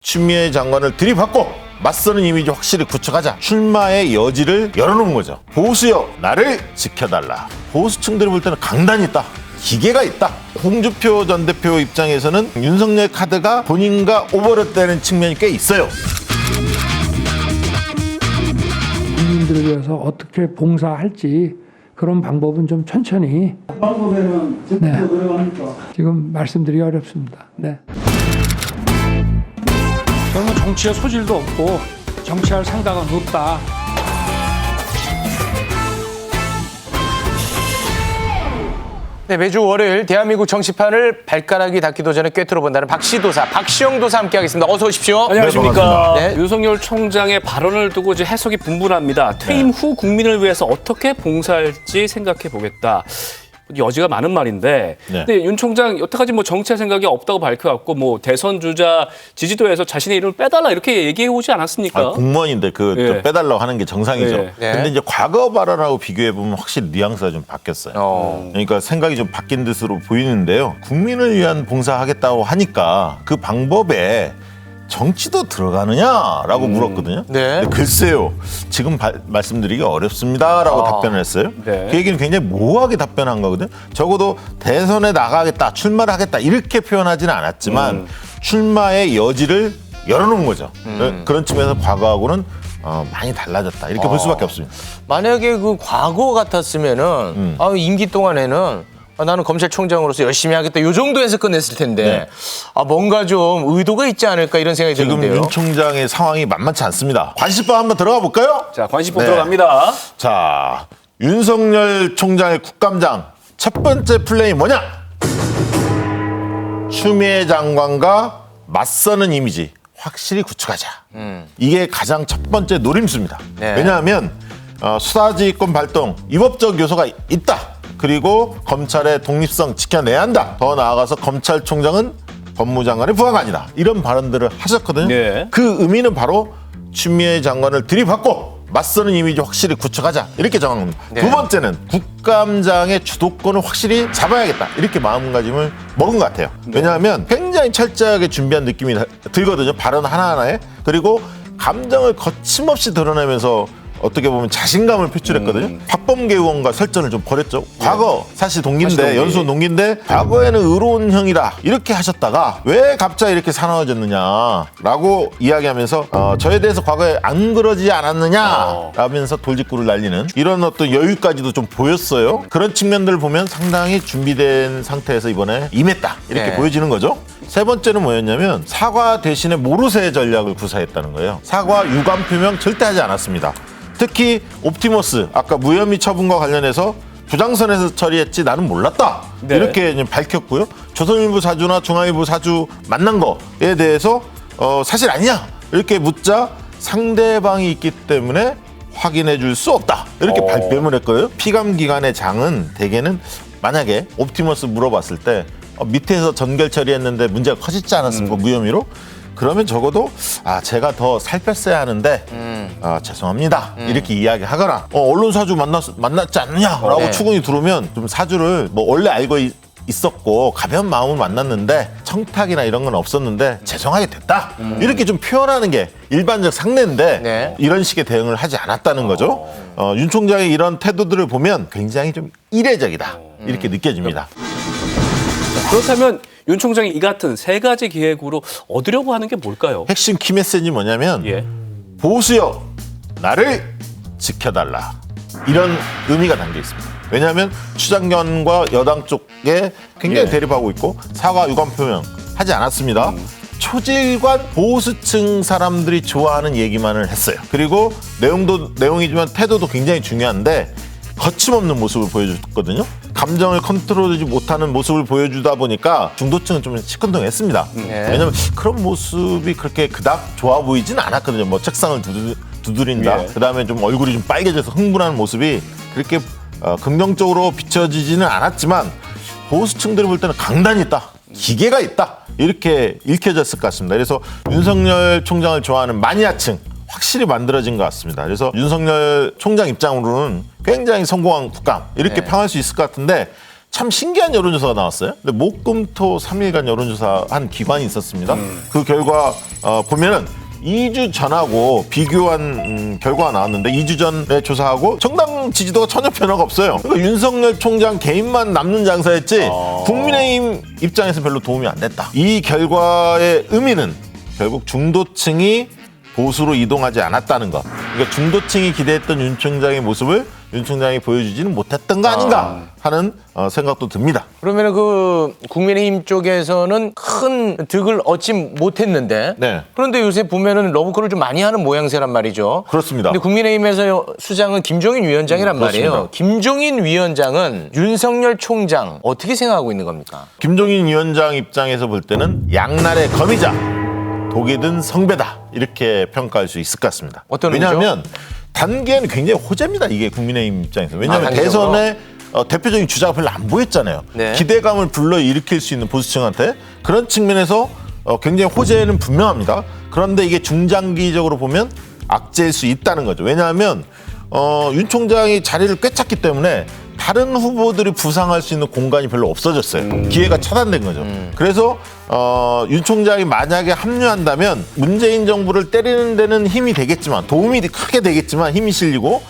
추미애 장관을 들이받고 맞서는 이미지 확실히 구축하자. 출마의 여지를 열어놓은 거죠. 보수여 나를 지켜달라. 보수층들이 볼 때는 강단이 있다. 기계가 있다. 홍준표 전 대표 입장에서는 윤석열 카드가 본인과 오버랩되는 측면이 꽤 있어요. 국민들을 위해서 어떻게 봉사할지 그런 방법은 좀 천천히. 방법에는 적극적으로 들어갑니까? 지금 말씀드리기 어렵습니다. 네. 저는 정치에 소질도 없고 정치할 생각은 없다. 네, 매주 월요일 대한민국 정치판을 발가락이 닿기도 전에 꿰뚫어 본다는 박시도사, 박시영 도사 함께하겠습니다. 어서 오십시오. 안녕하십니까. 네. 윤석열 총장의 발언을 두고 이제 해석이 분분합니다. 퇴임 후 국민을 위해서 어떻게 봉사할지 생각해 보겠다. 여지가 많은 말인데, 근데 윤 총장 여태까지 뭐 정치할 생각이 없다고 밝혀왔고, 뭐 대선 주자 지지도에서 자신의 이름을 빼달라 이렇게 얘기해 오지 않았습니까? 공무원인데 좀 빼달라고 하는 게 정상이죠. 근데 이제 과거 발언하고 비교해 보면 확실히 뉘앙스가 좀 바뀌었어요. 그러니까 생각이 좀 바뀐 듯으로 보이는데요. 국민을 위한 봉사하겠다고 하니까 그 방법에 정치도 들어가느냐라고 물었거든요. 네. 근데 글쎄요. 지금 말씀드리기 어렵습니다라고 답변을 했어요. 네. 그 얘기는 굉장히 모호하게 답변한 거거든요. 적어도 대선에 나가겠다, 출마를 하겠다 이렇게 표현하지는 않았지만 출마의 여지를 열어놓은 거죠. 그런 측면에서 과거하고는 많이 달라졌다 이렇게 볼 수밖에 없습니다. 만약에 그 과거 같았으면은 임기 동안에는 나는 검찰총장으로서 열심히 하겠다. 요 정도에서 끝냈을 텐데 뭔가 좀 의도가 있지 않을까 이런 생각이 지금 드는데요. 윤 총장의 상황이 만만치 않습니다. 관심법 한번 들어가 볼까요? 자, 관심법 들어갑니다. 자, 윤석열 총장의 국감장 첫 번째 플레이 뭐냐? 추미애 장관과 맞서는 이미지 확실히 구축하자. 이게 가장 첫 번째 노림수입니다. 네. 왜냐하면 수사지휘권 발동, 위법적 요소가 있다. 그리고 검찰의 독립성 지켜내야 한다. 더 나아가서 검찰총장은 법무장관의 부하가 아니다. 이런 발언들을 하셨거든요. 네. 그 의미는 바로 추미애 장관을 들이받고 맞서는 이미지 확실히 구축하자. 이렇게 정한 겁니다. 네. 두 번째는 국감장의 주도권을 확실히 잡아야겠다. 이렇게 마음가짐을 먹은 것 같아요. 왜냐하면 굉장히 철저하게 준비한 느낌이 들거든요. 발언 하나하나에. 그리고 감정을 거침없이 드러내면서 어떻게 보면 자신감을 표출했거든요. 박범계 의원과 설전을 좀 벌였죠. 과거 사실 동기인데 연수 동기인데 과거에는 의로운 형이다 이렇게 하셨다가 왜 갑자기 이렇게 사나워졌느냐라고 이야기하면서 저에 대해서 과거에 안 그러지 않았느냐라면서 돌직구를 날리는 이런 어떤 여유까지도 좀 보였어요. 그런 측면들을 보면 상당히 준비된 상태에서 이번에 임했다 이렇게 보여지는 거죠. 세 번째는 뭐였냐면 사과 대신에 모르쇠 전략을 구사했다는 거예요. 사과 유감 표명 절대 하지 않았습니다. 특히 옵티머스 아까 무혐의 처분과 관련해서 부장선에서 처리했지 나는 몰랐다 이렇게 밝혔고요. 조선일보 사주나 중앙일보 사주 만난 거에 대해서 사실 아니냐 이렇게 묻자 상대방이 있기 때문에 확인해 줄 수 없다 이렇게 발뺌을 했고요. 피감기관의 장은 대개는 만약에 옵티머스 물어봤을 때 밑에서 전결 처리했는데 문제가 커지지 않았습니까? 무혐의로? 그러면 적어도 제가 더 살폈어야 하는데 죄송합니다 이렇게 이야기하거나 언론 사주 만났지 않느냐라고 추궁이 들어오면 좀 사주를 뭐 원래 알고 있었고 가벼운 마음으로 만났는데 청탁이나 이런 건 없었는데 죄송하게 됐다 이렇게 좀 표현하는 게 일반적 상례인데 이런 식의 대응을 하지 않았다는 거죠. 윤 총장의 이런 태도들을 보면 굉장히 좀 이례적이다 이렇게 느껴집니다. 그렇다면 윤 총장이 이 같은 세 가지 기획으로 얻으려고 하는 게 뭘까요? 핵심 키메시지 뭐냐면 보수여 나를 지켜달라 이런 의미가 담겨 있습니다. 왜냐하면 추장관과 여당 쪽에 굉장히 대립하고 있고 사과 유감 표명 하지 않았습니다. 초질관 보수층 사람들이 좋아하는 얘기만을 했어요. 그리고 내용이지만 태도도 굉장히 중요한데 거침없는 모습을 보여줬거든요. 감정을 컨트롤하지 못하는 모습을 보여주다 보니까 중도층은 좀 시큰둥했습니다. 왜냐하면 그런 모습이 그렇게 그닥 좋아 보이진 않았거든요. 뭐 책상을 두드린다. 그다음에 좀 얼굴이 좀 빨개져서 흥분하는 모습이 그렇게 긍정적으로 비춰지지는 않았지만 보수층들이 볼 때는 강단이 있다. 기계가 있다. 이렇게 읽혀졌을 것 같습니다. 그래서 윤석열 총장을 좋아하는 마니아층 확실히 만들어진 것 같습니다. 그래서 윤석열 총장 입장으로는 굉장히 성공한 국감 이렇게 평할 수 있을 것 같은데 참 신기한 여론조사가 나왔어요. 근데 목금토 3일간 여론조사 한 기관이 있었습니다. 그 결과 보면은 2주 전하고 비교한 결과가 나왔는데 2주 전에 조사하고 정당 지지도가 전혀 변화가 없어요. 그러니까 윤석열 총장 개인만 남는 장사였지 국민의힘 입장에서 별로 도움이 안 됐다. 이 결과의 의미는 결국 중도층이 보수로 이동하지 않았다는 것. 그러니까 중도층이 기대했던 윤 총장의 모습을 윤 총장이 보여주지는 못했던 거 아닌가 하는 생각도 듭니다. 그러면 그 국민의힘 쪽에서는 큰 득을 얻지 못했는데 네. 그런데 요새 보면은 러브콜을 좀 많이 하는 모양새란 말이죠. 그렇습니다. 근데 국민의힘에서 수장은 김종인 위원장이란 그렇습니다. 말이에요. 김종인 위원장은 윤석열 총장 어떻게 생각하고 있는 겁니까? 김종인 위원장 입장에서 볼 때는 양날의 검이자 독이 든 성배다 이렇게 평가할 수 있을 것 같습니다. 어떤 왜냐하면 단계는 굉장히 호재입니다. 이게 국민의힘 입장에서. 왜냐하면 단계적으로? 대선에 대표적인 주자가 별로 안 보였잖아요. 네. 기대감을 불러일으킬 수 있는 보수층한테 그런 측면에서 굉장히 호재는 분명합니다. 그런데 이게 중장기적으로 보면 악재일 수 있다는 거죠. 왜냐하면 윤 총장이 자리를 꿰찼기 때문에 다른 후보들이 부상할 수 있는 공간이 별로 없어졌어요. 기회가 차단된 거죠. 그래서 윤 총장이 만약에 합류한다면 문재인 정부를 때리는 데는 힘이 되겠지만 도움이 크게 되겠지만 힘이 실리고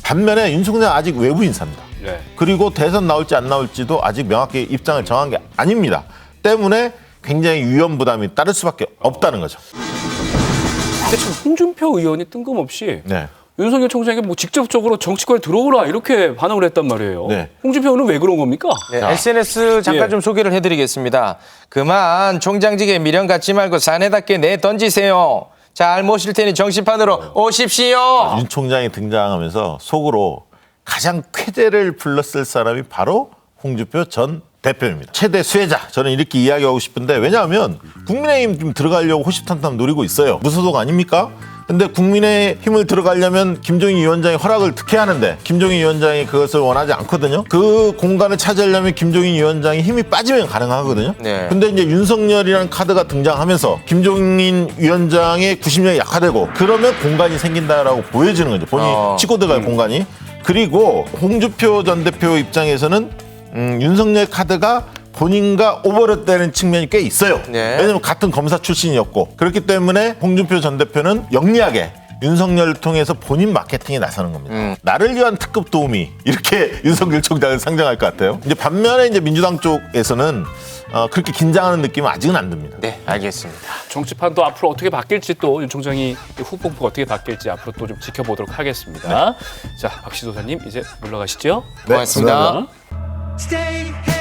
반면에 윤 총장은 아직 외부 인사입니다. 네. 그리고 대선 나올지 안 나올지도 아직 명확히 입장을 정한 게 아닙니다. 때문에 굉장히 위험 부담이 따를 수밖에 없다는 거죠. 근데 지금 홍준표 의원이 뜬금없이 네. 윤석열 총장에게 뭐 직접적으로 정치권에 들어오라 이렇게 반응을 했단 말이에요. 네. 홍준표 의원은 왜 그런 겁니까? 네, SNS 잠깐 예. 좀 소개를 해드리겠습니다. 그만 총장직에 미련 갖지 말고 사내답게 내던지세요. 잘 모실 테니 정치판으로 오십시오. 윤 총장이 등장하면서 속으로 가장 쾌재를 불렀을 사람이 바로 홍준표 전 대표입니다. 최대 수혜자. 저는 이렇게 이야기하고 싶은데 왜냐하면 국민의힘 좀 들어가려고 호시탐탐 노리고 있어요. 무소속 아닙니까? 근데 국민의힘을 들어가려면 김종인 위원장이 허락을 특혜 하는데 김종인 위원장이 그것을 원하지 않거든요. 그 공간을 차지하려면 김종인 위원장이 힘이 빠지면 가능하거든요. 네. 근데 이제 윤석열이라는 카드가 등장하면서 김종인 위원장의 구심력이 약화되고 그러면 공간이 생긴다라고 보여지는 거죠. 본인이 치고 들어갈 공간이. 그리고 홍준표 전 대표 입장에서는 윤석열 카드가 본인과 오버랩되는 측면이 꽤 있어요. 네. 왜냐하면 같은 검사 출신이었고 그렇기 때문에 홍준표 전 대표는 영리하게 윤석열을 통해서 본인 마케팅에 나서는 겁니다. 나를 위한 특급 도우미 이렇게 윤석열 총장을 상정할 것 같아요. 이제 반면에 이제 민주당 쪽에서는 그렇게 긴장하는 느낌은 아직은 안 듭니다. 네, 알겠습니다. 정치판도 앞으로 어떻게 바뀔지 또 윤 총장이 후보가 어떻게 바뀔지 앞으로 또 좀 지켜보도록 하겠습니다. 자, 박시도사님 이제 물러가시죠. 고맙습니다. 감사합니다. Stay